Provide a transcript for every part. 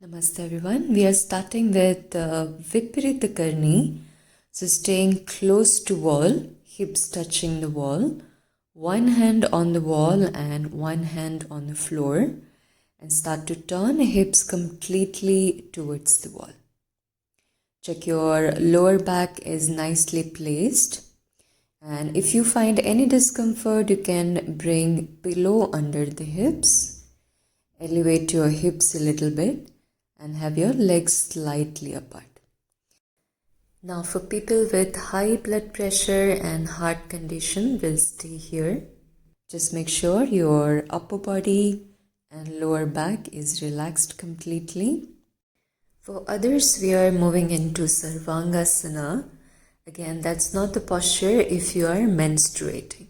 Namaste everyone. We are starting with Viparita Karni. So staying close to wall, hips touching the wall, one hand on the wall and one hand on the floor, and start to turn hips completely towards the wall. Check your lower back is nicely placed, and if you find any discomfort, you can bring pillow under the hips, elevate your hips a little bit, and have your legs slightly apart. Now for people with high blood pressure and heart condition, we'll stay here. Just make sure your upper body and lower back is relaxed completely. For others, we are moving into Sarvangasana. Again, that's not the posture if you are menstruating.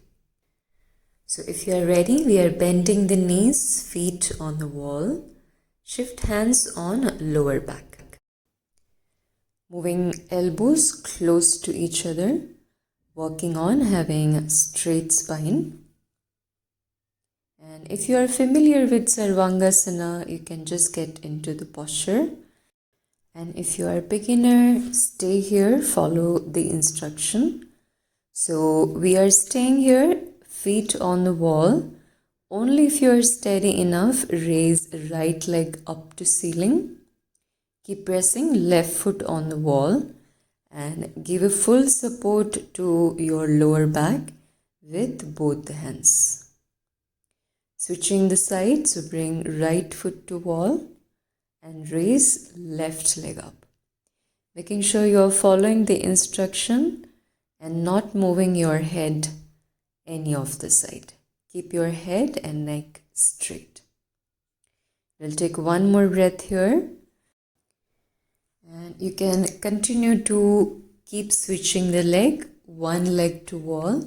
So if you are ready, we are bending the knees, feet on the wall. Shift hands on lower back. Moving elbows close to each other. Working on having straight spine. And if you are familiar with Sarvangasana, you can just get into the posture. And if you are a beginner, stay here, follow the instruction. So we are staying here, feet on the wall. Only if you are steady enough, raise right leg up to ceiling. Keep pressing left foot on the wall and give a full support to your lower back with both the hands. Switching the side, so bring right foot to wall and raise left leg up. Making sure you are following the instruction and not moving your head any of the side. Keep your head and neck straight. We'll take one more breath here. And you can continue to keep switching the leg, one leg to wall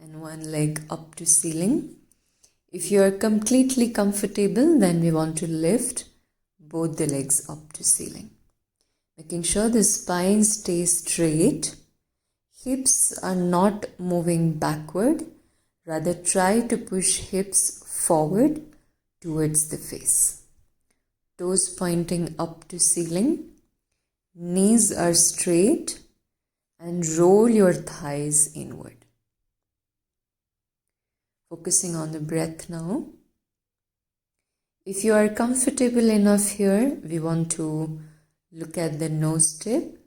and one leg up to ceiling. If you are completely comfortable, then we want to lift both the legs up to ceiling. Making sure the spine stays straight. Hips are not moving backward. Rather, try to push hips forward towards the face. Toes pointing up to ceiling. Knees are straight and roll your thighs inward. Focusing on the breath now. If you are comfortable enough here, we want to look at the nose tip,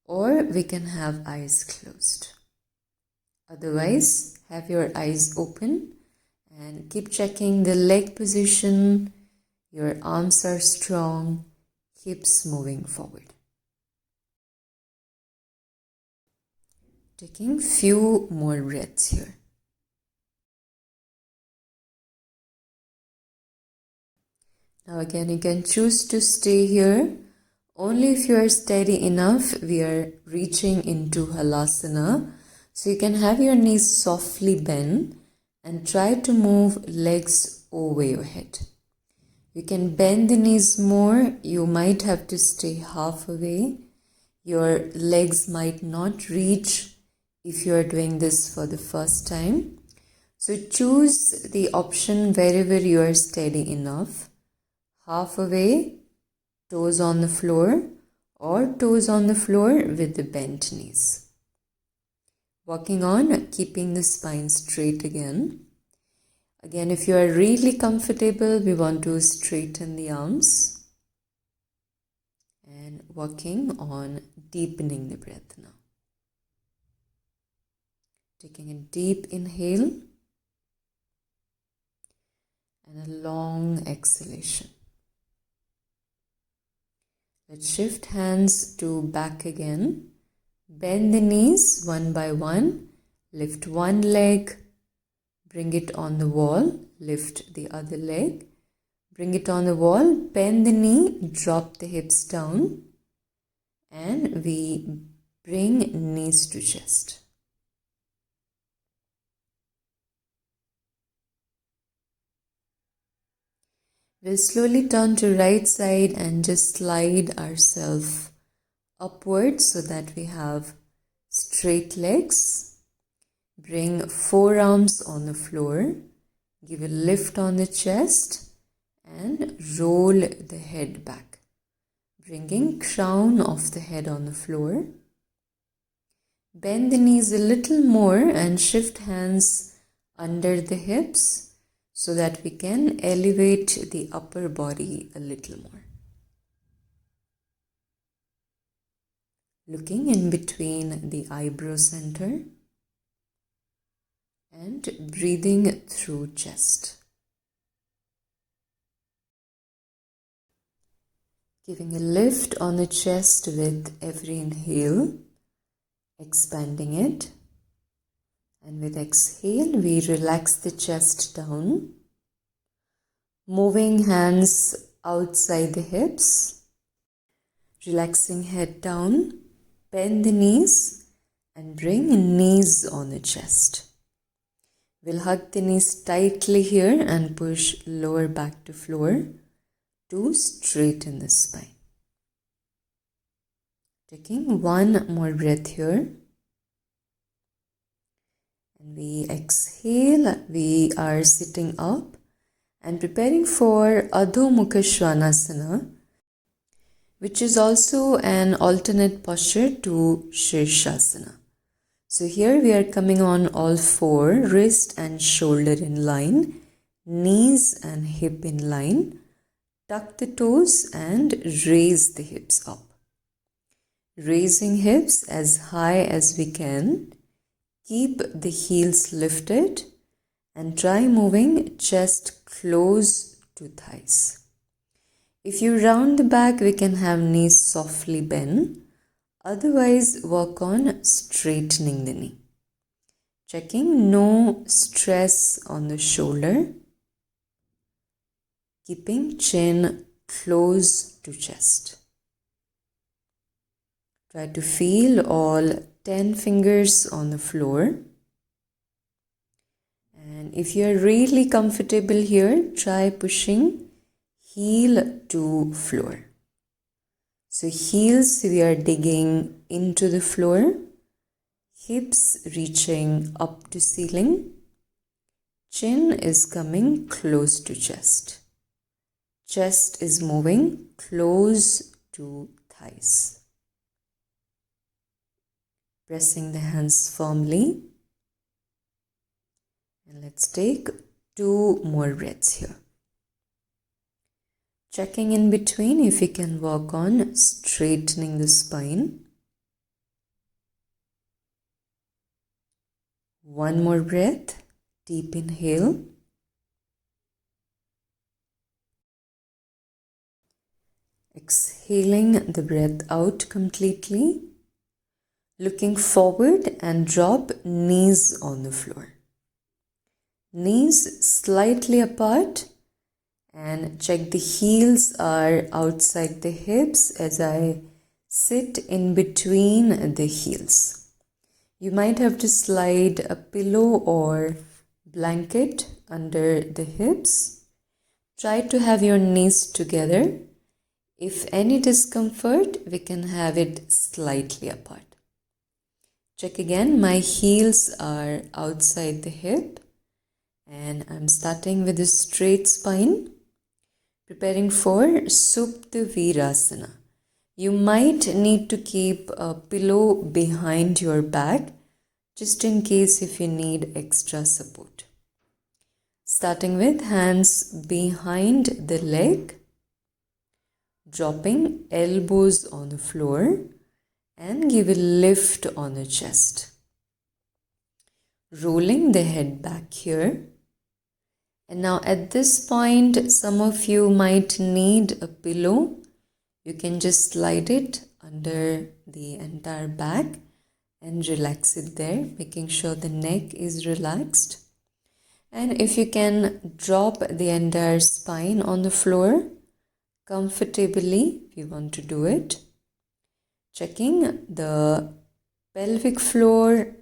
or we can have eyes closed. Otherwise, have your eyes open and keep checking the leg position. Your arms are strong, hips moving forward. Taking few more breaths here. Now again, you can choose to stay here. Only if you are steady enough, we are reaching into Halasana. So you can have your knees softly bend and try to move legs over your head. You can bend the knees more. You might have to stay half away. Your legs might not reach if you are doing this for the first time. So choose the option wherever you are steady enough. Half away, toes on the floor, or toes on the floor with the bent knees. Working on keeping the spine straight again. Again, if you are really comfortable, we want to straighten the arms. And working on deepening the breath now. Taking a deep inhale and a long exhalation. Let's shift hands to back again. Bend the knees one by one. Lift one leg. Bring it on the wall. Lift the other leg. Bring it on the wall. Bend the knee. Drop the hips down. And we bring knees to chest. We'll slowly turn to right side and just slide ourselves upwards so that we have straight legs. Bring forearms on the floor. Give a lift on the chest and roll the head back, bringing crown of the head on the floor. Bend the knees a little more and shift hands under the hips so that we can elevate the upper body a little more. Looking in between the eyebrow center and breathing through chest. Giving a lift on the chest with every inhale, expanding it. And with exhale, we relax the chest down, moving hands outside the hips, relaxing head down, bend the knees and bring knees on the chest. We'll hug the knees tightly here and push lower back to floor to straighten the spine. Taking one more breath here. And we exhale, we are sitting up and preparing for Adho Mukeshwanasana, which is also an alternate posture to Shirshasana. So here we are coming on all four, wrist and shoulder in line, knees and hip in line, tuck the toes and raise the hips up. Raising hips as high as we can. Keep the heels lifted and try moving chest close to thighs. If you round the back, we can have knees softly bent. Otherwise, work on straightening the knee. Checking no stress on the shoulder. Keeping chin close to chest. Try to feel all 10 fingers on the floor. And if you are really comfortable here, try pushing heel to floor. So heels, we are digging into the floor, hips reaching up to ceiling, chin is coming close to chest. Chest is moving close to thighs. Pressing the hands firmly. And let's take 2 more breaths here. Checking in between if we can work on straightening the spine. One more breath. Deep inhale. Exhaling the breath out completely. Looking forward and drop knees on the floor. Knees slightly apart and check the heels are outside the hips as I sit in between the heels. You might have to slide a pillow or blanket under the hips. Try to have your knees together. If any discomfort, we can have it slightly apart. Check again, my heels are outside the hip and I'm starting with a straight spine, preparing for Supta Virasana. You might need to keep a pillow behind your back just in case if you need extra support. Starting with hands behind the leg, dropping elbows on the floor and give a lift on the chest. Rolling the head back here. And now at this point, some of you might need a pillow. You can just slide it under the entire back and relax it there, making sure the neck is relaxed. And if you can drop the entire spine on the floor comfortably, if you want to do it. Checking the pelvic floor,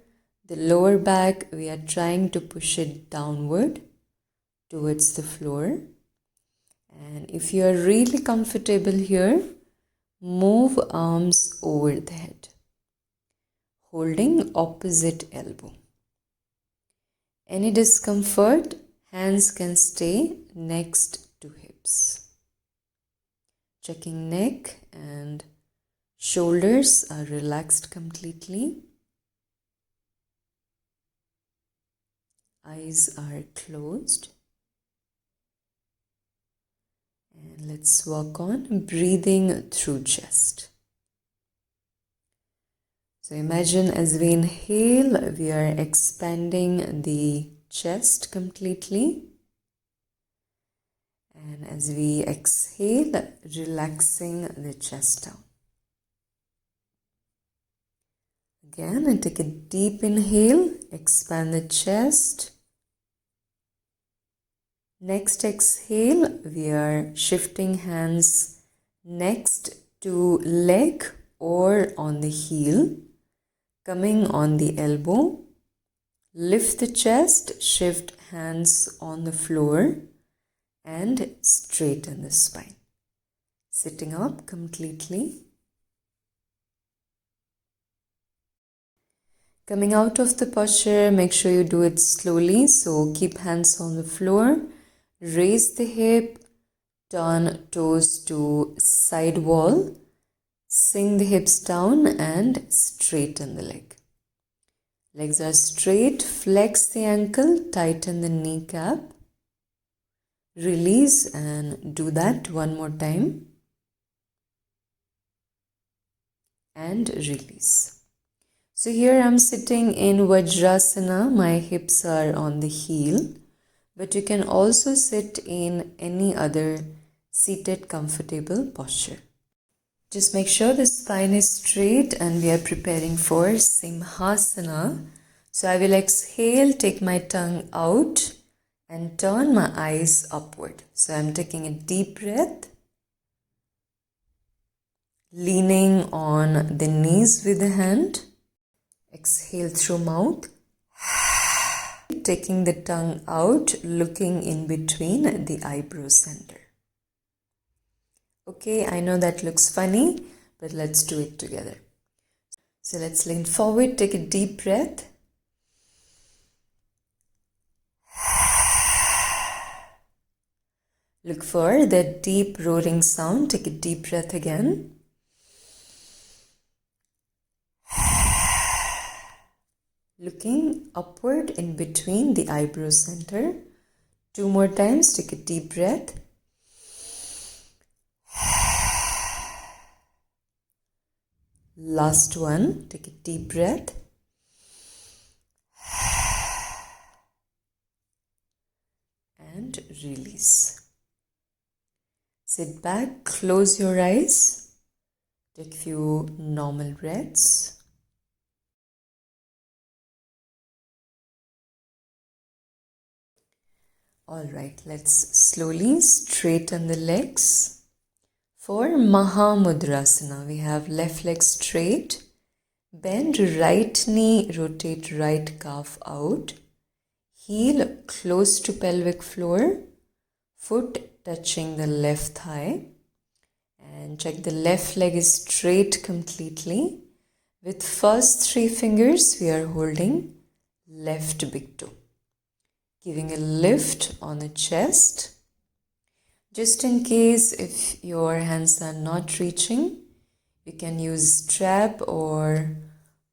the lower back, we are trying to push it downward towards the floor. And if you are really comfortable here, move arms over the head, holding opposite elbow. Any discomfort, hands can stay next to hips. hips. Checking neck and shoulders are relaxed completely. Eyes are closed. And let's work on breathing through chest. So imagine as we inhale, we are expanding the chest completely. And as we exhale, relaxing the chest down. Again, take a deep inhale, expand the chest. Next exhale, we are shifting hands next to leg or on the heel, coming on the elbow. Lift the chest, shift hands on the floor and straighten the spine. Sitting up completely. Coming out of the posture, make sure you do it slowly. So keep hands on the floor. Raise the hip, turn toes to side wall, sink the hips down and straighten the leg. Legs are straight, flex the ankle, tighten the kneecap, release and do that one more time and release. So here I'm sitting in Vajrasana, my hips are on the heel. But you can also sit in any other seated comfortable posture. Just make sure the spine is straight and we are preparing for Simhasana. So I will exhale, take my tongue out and turn my eyes upward. So I'm taking a deep breath, leaning on the knees with the hand. Exhale through mouth. Taking the tongue out, looking in between the eyebrow center. Okay, I know that looks funny, but let's do it together. So let's lean forward, take a deep breath. Look for that deep roaring sound. Take a deep breath again. Looking upward in between the eyebrow center. 2 more times, take a deep breath. Last one, take a deep breath. And release. Sit back, close your eyes. Take a few normal breaths. Alright, let's slowly straighten the legs. For Mahamudrasana, we have left leg straight. Bend right knee, rotate right calf out. Heel close to pelvic floor. Foot touching the left thigh. And check the left leg is straight completely. With first 3 fingers, we are holding left big toe. Giving a lift on the chest. Just in case if your hands are not reaching, you can use strap or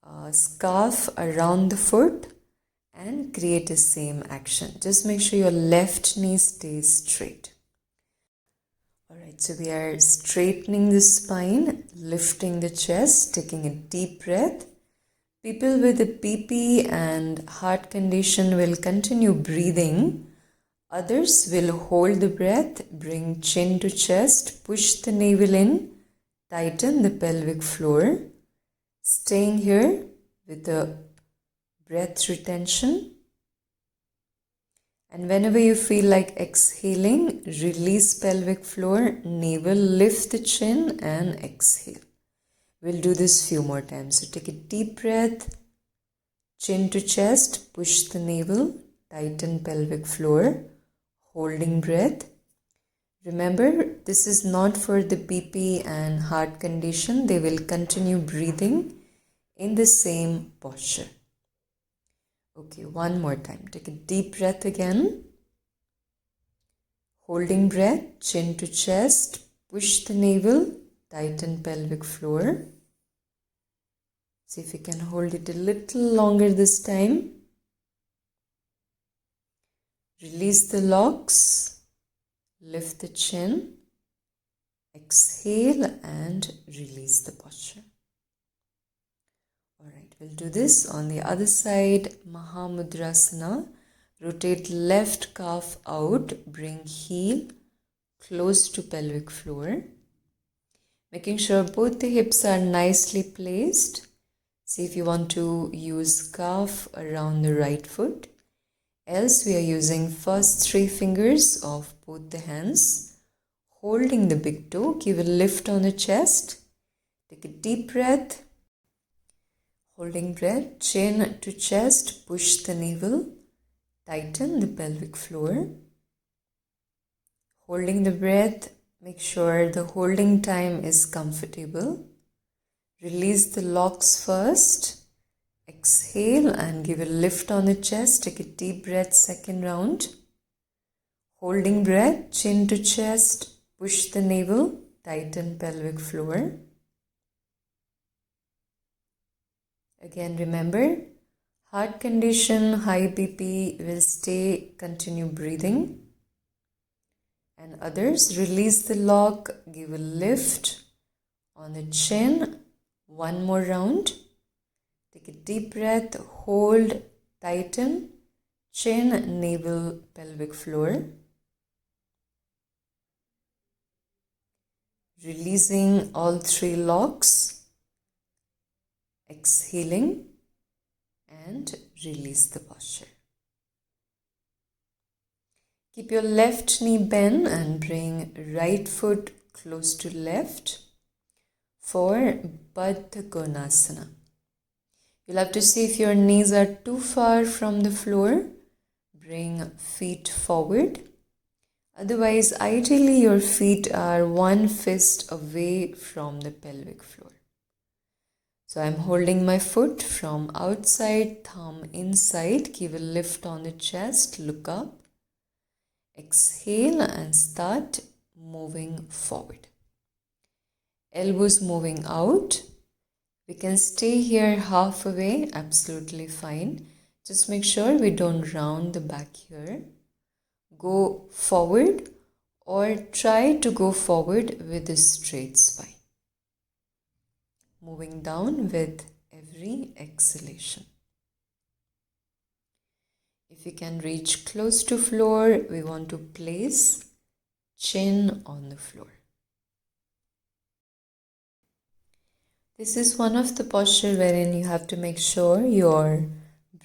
a scarf around the foot and create the same action. Just make sure your left knee stays straight. Alright, so we are straightening the spine, lifting the chest, taking a deep breath. People with a BP and heart condition will continue breathing. Others will hold the breath, bring chin to chest, push the navel in, tighten the pelvic floor. Staying here with the breath retention. And whenever you feel like exhaling, release pelvic floor, navel, lift the chin and exhale. We'll do this few more times. So take a deep breath, chin to chest, push the navel, tighten pelvic floor, holding breath. Remember, this is not for the BP and heart condition. They will continue breathing in the same posture. Okay, one more time. Take a deep breath again. Holding breath, chin to chest, push the navel, tighten pelvic floor. See if you can hold it a little longer this time. Release the locks, lift the chin, exhale and release the posture. Alright, we'll do this on the other side. Mahamudrasana. Rotate left calf out, bring heel close to pelvic floor. Making sure both the hips are nicely placed. See if you want to use calf around the right foot. Else we are using first 3 fingers of both the hands. Holding the big toe, give a lift on the chest. Take a deep breath. Holding breath, chin to chest, push the navel. Tighten the pelvic floor. Holding the breath, make sure the holding time is comfortable. Release the locks first. Exhale and give a lift on the chest. Take a deep breath, second round. Holding breath, chin to chest, push the navel, tighten pelvic floor. Again, remember, heart condition, high BP will stay, continue breathing. And others, release the lock, give a lift on the chin. One more round. Take a deep breath, hold, tighten, chin, navel, pelvic floor. Releasing all 3 locks. Exhaling and release the posture. Keep your left knee bent and bring right foot close to left for Baddha Konasana. You'll have to see if your knees are too far from the floor. Bring feet forward. Otherwise, ideally your feet are 1 fist away from the pelvic floor. So I'm holding my foot from outside, thumb inside. Give a lift on the chest, look up. Exhale and start moving forward. Elbows moving out. We can stay here halfway, absolutely fine. Just make sure we don't round the back here. Go forward or try to go forward with a straight spine. Moving down with every exhalation. If you can reach close to floor, we want to place chin on the floor. This is one of the postures wherein you have to make sure your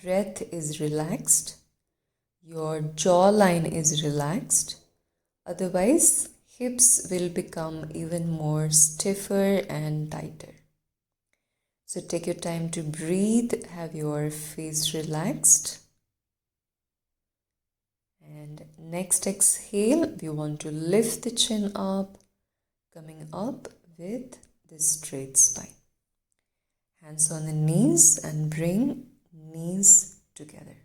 breath is relaxed, your jawline is relaxed. Otherwise, hips will become even more stiffer and tighter. So take your time to breathe, have your face relaxed. And next exhale, we want to lift the chin up, coming up with the straight spine. Hands on the knees and bring knees together.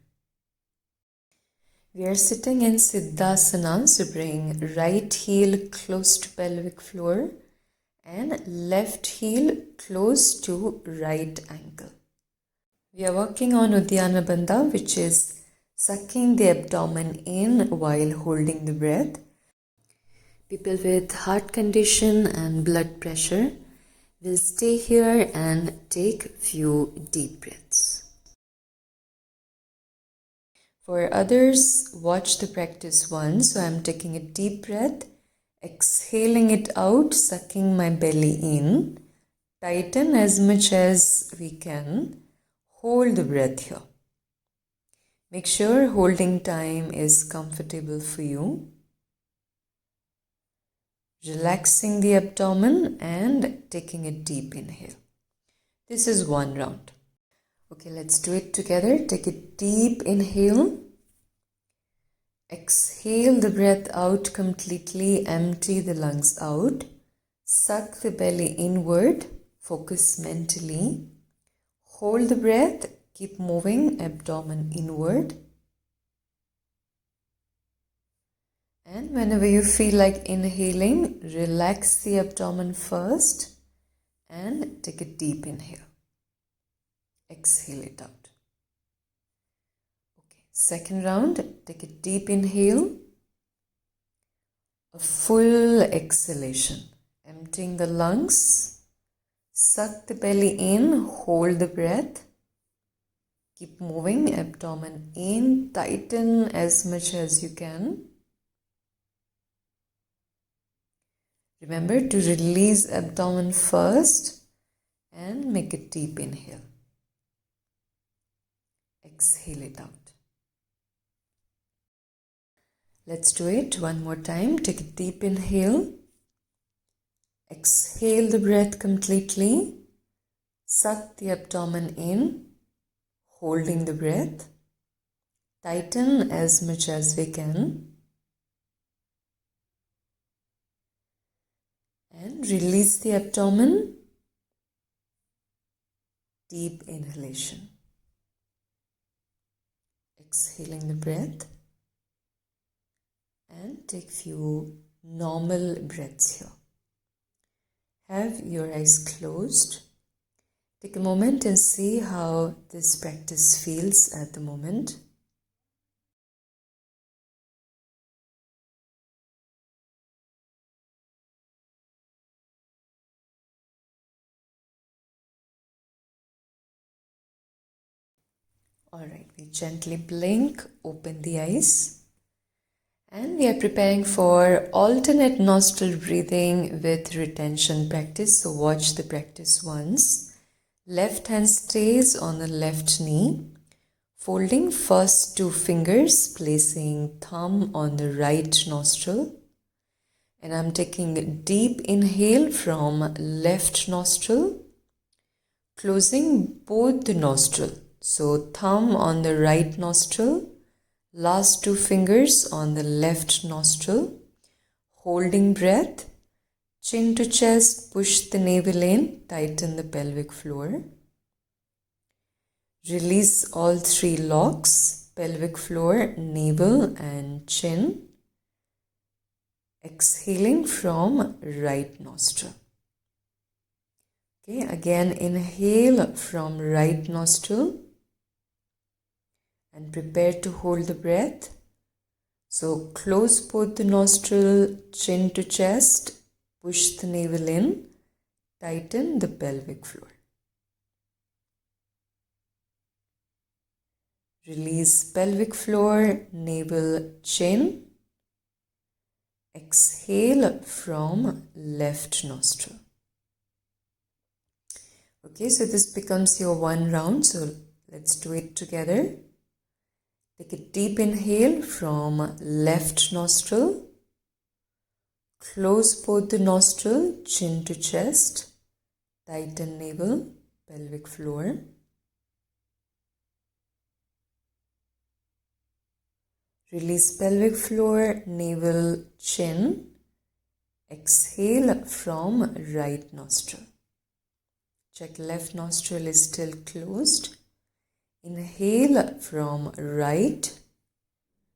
We are sitting in Siddhasana, so bring right heel close to pelvic floor and left heel close to right ankle. We are working on Uddiyana Bandha, which is sucking the abdomen in while holding the breath. People with heart condition and blood pressure will stay here and take few deep breaths. For others, watch the practice once. So I'm taking a deep breath, exhaling it out, sucking my belly in. Tighten as much as we can. Hold the breath here. Make sure holding time is comfortable for you. Relaxing the abdomen and taking a deep inhale. This is one round. Okay, let's do it together. Take a deep inhale. Exhale the breath out completely. Empty the lungs out. Suck the belly inward. Focus mentally. Hold the breath. Keep moving, abdomen inward. And whenever you feel like inhaling, relax the abdomen first and take a deep inhale. Exhale it out. Okay, second round, take a deep inhale, a full exhalation, emptying the lungs, suck the belly in, hold the breath, keep moving, abdomen in, tighten as much as you can. Remember to release abdomen first and make a deep inhale. Exhale it out. Let's do it one more time. Take a deep inhale. Exhale the breath completely. Suck the abdomen in, holding the breath. Tighten as much as we can. And release the abdomen. Deep inhalation. Exhaling the breath. And take few normal breaths here. Have your eyes closed. Take a moment and see how this practice feels at the moment. Alright, we gently blink, open the eyes. And we are preparing for alternate nostril breathing with retention practice. So watch the practice once. Left hand stays on the left knee. Folding first two fingers, placing thumb on the right nostril. And I'm taking a deep inhale from left nostril. Closing both the nostril. So thumb on the right nostril. Last two fingers on the left nostril, holding breath, chin to chest, push the navel in, tighten the pelvic floor. Release all three locks, pelvic floor, navel and chin. Exhaling from right nostril. Okay, again inhale from right nostril. And prepare to hold the breath. So close both the nostril, chin to chest, push the navel in, tighten the pelvic floor. Release pelvic floor, navel, chin. Exhale from left nostril. Okay, so this becomes your one round. So let's do it together. Take a deep inhale from left nostril. Close both the nostril, chin to chest. Tighten navel, pelvic floor. Release pelvic floor, navel, chin. Exhale from right nostril. Check left nostril is still closed. Inhale from right.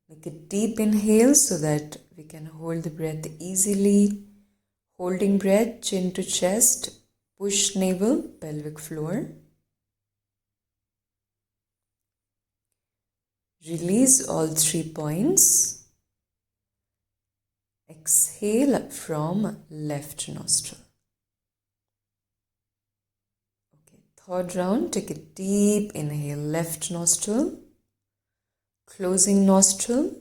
Make a deep inhale so that we can hold the breath easily. Holding breath, chin to chest, push navel, pelvic floor. Release all 3 points. Exhale from left nostril. Third round, take a deep inhale, left nostril, closing nostril,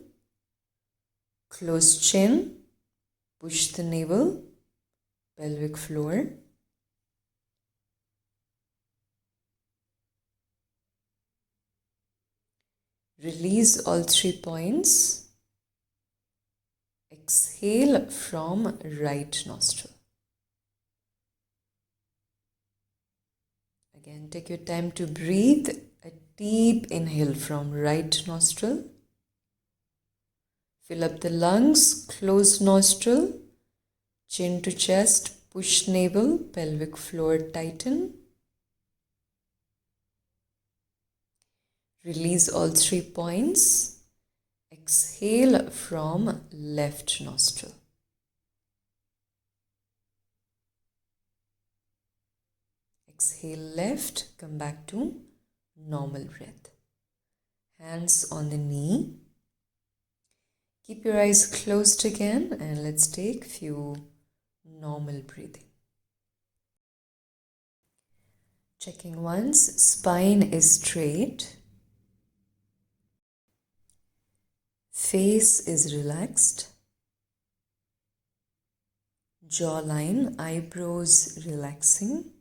close chin, push the navel, pelvic floor. Release all 3 points. Exhale from right nostril. Again, take your time to breathe. A deep inhale from right nostril. Fill up the lungs, close nostril, chin to chest, push navel, pelvic floor tighten. Release all 3 points. Exhale from left nostril. Exhale left, come back to normal breath. Hands on the knee. Keep your eyes closed again and let's take few normal breathing. Checking once, spine is straight. Face is relaxed. Jawline, eyebrows relaxing.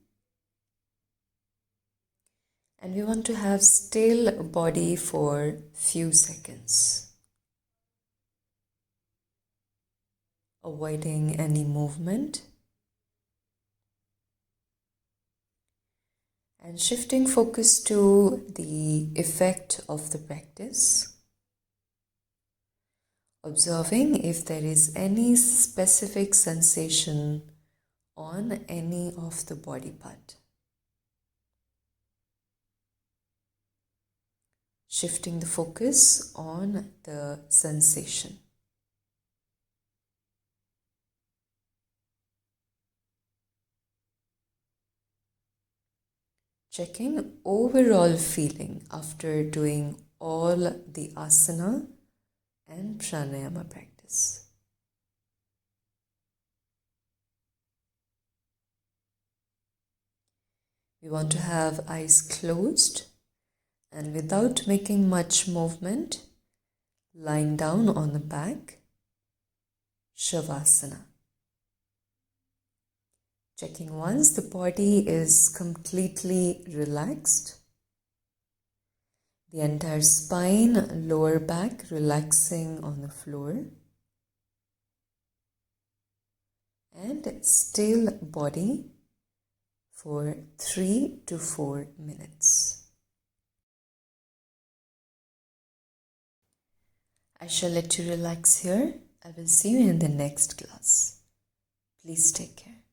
And we want to have still body for few seconds. Avoiding any movement. And shifting focus to the effect of the practice. Observing if there is any specific sensation on any of the body part. Shifting the focus on the sensation. Checking overall feeling after doing all the asana and pranayama practice. We want to have eyes closed and without making much movement, lying down on the back, Shavasana. Checking once the body is completely relaxed. The entire spine, lower back relaxing on the floor. And still body for 3 to 4 minutes. I shall let you relax here. I will see you in the next class. Please take care.